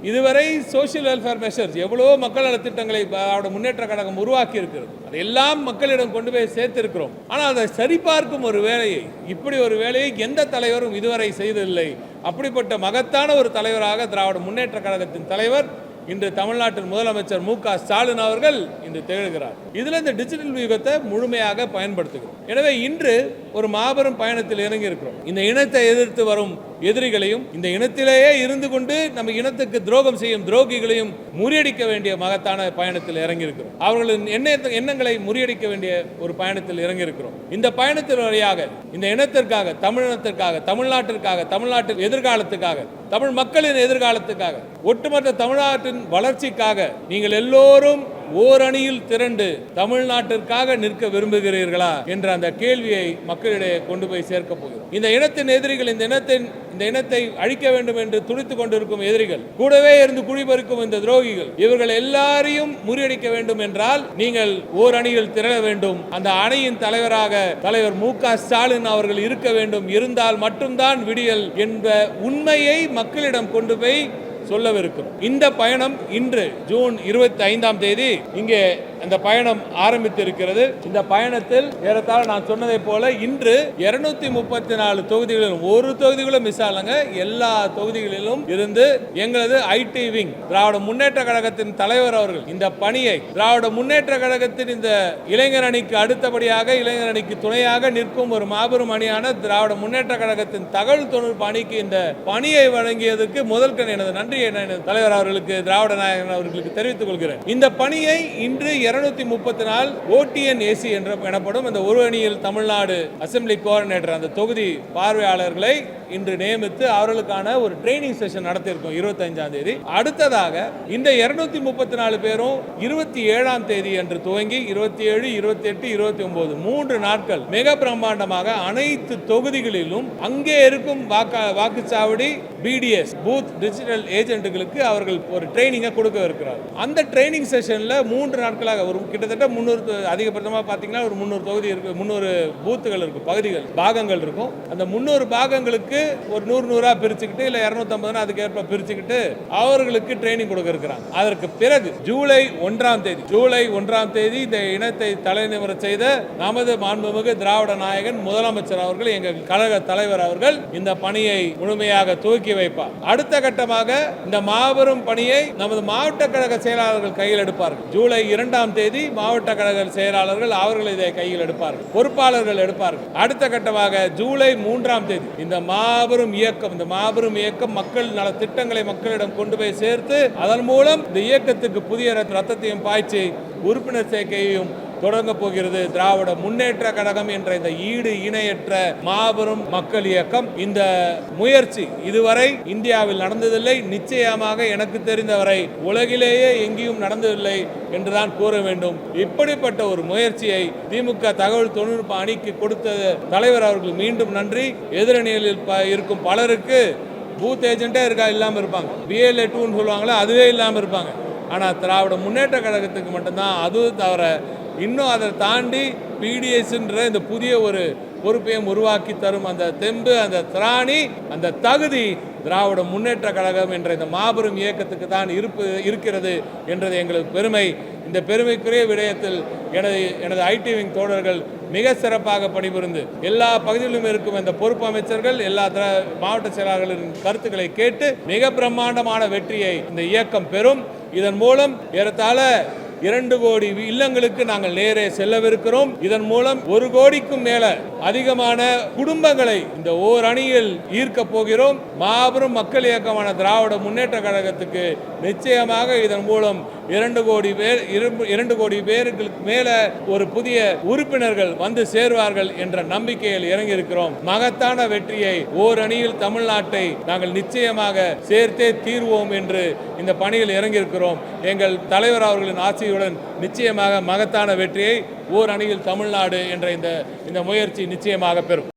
இதுவரை social welfare measures எவ்வளோ மக்கள் நல திட்டங்களை முன்னேற்ற கழகம் உருவாக்கி இருக்கிறது, அதையெல்லாம் மக்களிடம் கொண்டு போய் சேர்த்திருக்கிறோம். ஆனால் அதை சரிபார்க்கும் ஒரு வேலையை, இப்படி ஒரு வேலையை எந்த தலைவரும் இதுவரை செய்ததில்லை. அப்படிப்பட்ட மகத்தான ஒரு தலைவராக திராவிட முன்னேற்ற கழகத்தின் தலைவர் இன்று தமிழ்நாட்டின் முதலமைச்சர் மு.க. ஸ்டாலின் அவர்கள் இன்று திகழ்கிறார். இதில் இந்த டிஜிட்டல் யுகத்தை முழுமையாக பயன்படுத்துகிறோம். எனவே இன்று ஒரு மாபெரும் பயணத்தில் இறங்கி இருக்கிறோம். இந்த இனத்தை எதிர்த்து வரும் எதிரிகளையும், இந்த இனத்திலேயே இருந்து கொண்டு நம்ம இனத்துக்கு துரோகம் செய்யும் துரோகிகளையும் முறியடிக்க வேண்டிய மகத்தான பயணத்தில் இறங்கி இருக்கிறோம். அவர்களின் எண்ணங்களை முறியடிக்க வேண்டிய ஒரு பயணத்தில் இறங்கி இருக்கிறோம். இந்த பயணத்தின் வழியாக இந்த இனத்திற்காக, தமிழினத்திற்காக, தமிழ்நாட்டிற்காக, தமிழ்நாட்டின் எதிர்காலத்துக்காக, தமிழ் மக்களின் எதிர்காலத்துக்காக, ஒட்டுமொத்த தமிழ்நாட்டின் வளர்ச்சிக்காக நீங்கள் எல்லோரும் ஓரணியில் திரண்டு தமிழ்நாட்டிற்காக நிற்க விரும்புகிறீர்களா என்ற அந்த கேள்வியை மக்களிடையே கொண்டு போய் சேர்க்க போகிறோம். இந்த இனத்தின் எதிரிகள், இந்த இனத்தை அழிக்க வேண்டும் என்று துடித்துக் கொண்டிருக்கும் எதிரிகள், கூடவே இருந்து குழிபறிக்கும் இந்த துரோகிகள், இவர்கள் எல்லாரையும் முறியடிக்க வேண்டும் என்றால் நீங்கள் ஓரணியில் திரள வேண்டும். அந்த அணியின் தலைவராக தலைவர் மு.க. ஸ்டாலின் அவர்கள் இருக்க வேண்டும். இருந்தால் மட்டும்தான் விடியல் என்ற உண்மையை மக்களிடம் கொண்டு போய் சொல்லவிருக்கிறோம். இந்த பயணம் இன்று ஜூன் 25ஆம் தேதி இங்கே அந்த பயணம் ஆரம்பித்திருக்கிறது. இந்த பயணத்தில் ஏறத்தாழ நான் சொன்னதை போல இன்று 234 தொகுதிகளிலும், ஒரு தொகுதிகளும் மிஸ் ஆகலங்க, எல்லா தொகுதிகளிலும் இருந்து எங்களது ஐடி விங், திராவிட முன்னேற்ற கழகத்தின் தலைவர் அவர்கள் இந்த பணியை, திராவிட முன்னேற்ற கழகத்தின் இந்த இளைஞர் அணிக்கு அடுத்தபடியாக, இளைஞர் அணிக்கு துணையாக நிற்கும் ஒரு மாபெரும் அணியான திராவிட முன்னேற்ற கழகத்தின் தகவல் தொழில்நுட்ப அணிக்கு இந்த பணியை வழங்கியதற்கு முதல் எனது நன்றி தலைவர் அவர்களுக்கு, திராவிட நாயகன் அவர்களுக்கு தெரிவித்துக் கொள்கிறேன். இந்த பணியை இன்று 234 OTNAC என்று எனப்படும் அந்த ஒரு அணியில் தமிழ்நாடு அசெம்பிளி கோஆர்டினேட்டர், அந்த தொகுதி பார்வையாளர்களை இன்று நியமித்து அவர்களுக்கான ஒரு ட்ரைனிங் செஷன் நடத்தியிருக்கோம் 25ஆம் தேதி. அடுத்ததாக இந்த 234 பேரும் 27ஆம் தேதி என்று துவங்கி 27, 28, 29 3 நாட்கள் மிக பிரம்மாண்டமாக அனைத்து தொகுதிகளிலும் அங்கே இருக்கும் வாக்குச்சாவடி BDS பூத் டிஜிட்டல் ஏஜென்ட்டுகளுக்கு அவர்கள் ஒரு ட்ரைனிங்கை கொடுக்க இருக்கிறார். அந்த ட்ரைனிங் செஷன்ல 3 நாட்களாக ஒரு கிட்டத்தட்ட 300, அதிகபட்சமாக பார்த்தீங்கன்னா ஒரு 300 தொகுதி இருக்கு, 300 பூத்துகள் இருக்கும், பகுதிகள், பாகங்கள் இருக்கும். அந்த 300 பாகங்களுக்கு ஒரு 100 பிரிச்சுக்கிட்டு இல்ல 250 அதுக்கேற்ப பிரிச்சுக்கிட்டு அவர்களுக்கு ட்ரைனிங் கொடுக்க இருக்கிறாங்க. அதற்கு பிறகு ஜூலை 1ஆம் தேதி இந்த இனத்தை தலைநிமிர செய்த நமது மாண்புமிகு திராவிட நாயகன் முதலமைச்சர் அவர்கள், எங்கள் கழக தலைவர் அவர்கள் இந்த பணியை முழுமையாக துவக்கி வைப்பார். அடுத்த கட்டமாக இந்த மாபெரும் பணியை நமது மாவட்ட கழக செயலாளர்கள் கையில் எடுப்பார்கள். ஜூலை 2ஆம் தேதி மாவட்ட கழக செயலாளர்கள் அவர்கள் இதை கையில் எடுப்பார்கள், பொறுப்பாளர்கள் எடுப்பார்கள். அடுத்த கட்டமாக ஜூலை 3ஆம் தேதி இந்த மாபெரும் இயக்கம் மக்கள் நல திட்டங்களை மக்களிடம் கொண்டு போய் சேர்த்து அதன் மூலம் இந்த இயக்கத்துக்கு புதிய ரத்தத்தையும் பாய்ச்சி உறுப்பினர் சேர்க்கையையும் தொடங்க போகிறது. திராவிட முன்னேற்ற கழகம் என்ற இந்த ஈடு இணையற்ற மாபெரும் மக்கள் இயக்கம். இந்த முயற்சி இதுவரை இந்தியாவில் நடந்ததில்லை, நிச்சயமாக எனக்கு தெரிந்தவரை உலகிலேயே எங்கேயும் நடந்ததில்லை என்றுதான் கூற வேண்டும். இப்படிப்பட்ட ஒரு முயற்சியை திமுக தகவல் தொழில்நுட்ப அணிக்கு கொடுத்த தலைவர் அவர்கள் மீண்டும் நன்றி. எதிரணிகளில் இருக்கும் பலருக்கு பூத் ஏஜென்ட்டே இல்லாம இருப்பாங்க, BLA 2ன்னு சொல்லுவாங்களா, அதுவே இல்லாம இருப்பாங்க. ஆனால் திராவிட முன்னேற்ற கழகத்துக்கு மட்டும்தான் அது தவிர இன்னும் அதை தாண்டி PDSன்ற இந்த புதிய ஒரு பொறுப்பையும் உருவாக்கி தரும் அந்த தெம்பு, அந்த திராணி, அந்த தகுதி திராவிட முன்னேற்ற கழகம் என்ற இந்த மாபெரும் இயக்கத்துக்கு தான் இருக்கிறது என்றது எங்களுக்கு பெருமை. இந்த பெருமைக்குரிய விடயத்தில் எனது ஐடி விங் தோழர்கள் மிக சிறப்பாக பணிபுரிந்து எல்லா பகுதிகளிலும் இருக்கும் இந்த பொறுப்பு அமைச்சர்கள், எல்லா மாவட்ட செயலாளர்களின் கருத்துக்களை கேட்டு மிக பிரம்மாண்டமான வெற்றியை இந்த இயக்கம் பெறும். இதன் மூலம் ஏறத்தாழ 2 கோடி இல்லங்களுக்கு நாங்கள் நேரே செல்லவிருக்கிறோம். இதன் மூலம் 1 கோடிக்கும் மேல அதிகமான குடும்பங்களை இந்த ஓர் அணியில் ஈர்க்க போகிறோம். மாபெரும் மக்கள் இயக்கமான திராவிட முன்னேற்ற கழகத்துக்கு நிச்சயமாக இதன் மூலம் 2 கோடி பேருக்கு மேல ஒரு புதிய உறுப்பினர்கள் வந்து சேருவார்கள் என்ற நம்பிக்கையில் இறங்கி இருக்கிறோம். மகத்தான வெற்றியை ஓர் அணியில் தமிழ்நாட்டை நாங்கள் நிச்சயமாக சேர்த்தே தீர்வோம் என்று இந்த பணியில் இறங்கியிருக்கிறோம். எங்கள் தலைவர் அவர்களின் ஆட்சியுடன் நிச்சயமாக மகத்தான வெற்றியை ஓர் அணியில் தமிழ்நாடு என்ற இந்த முயற்சி நிச்சயமாக பெறும்.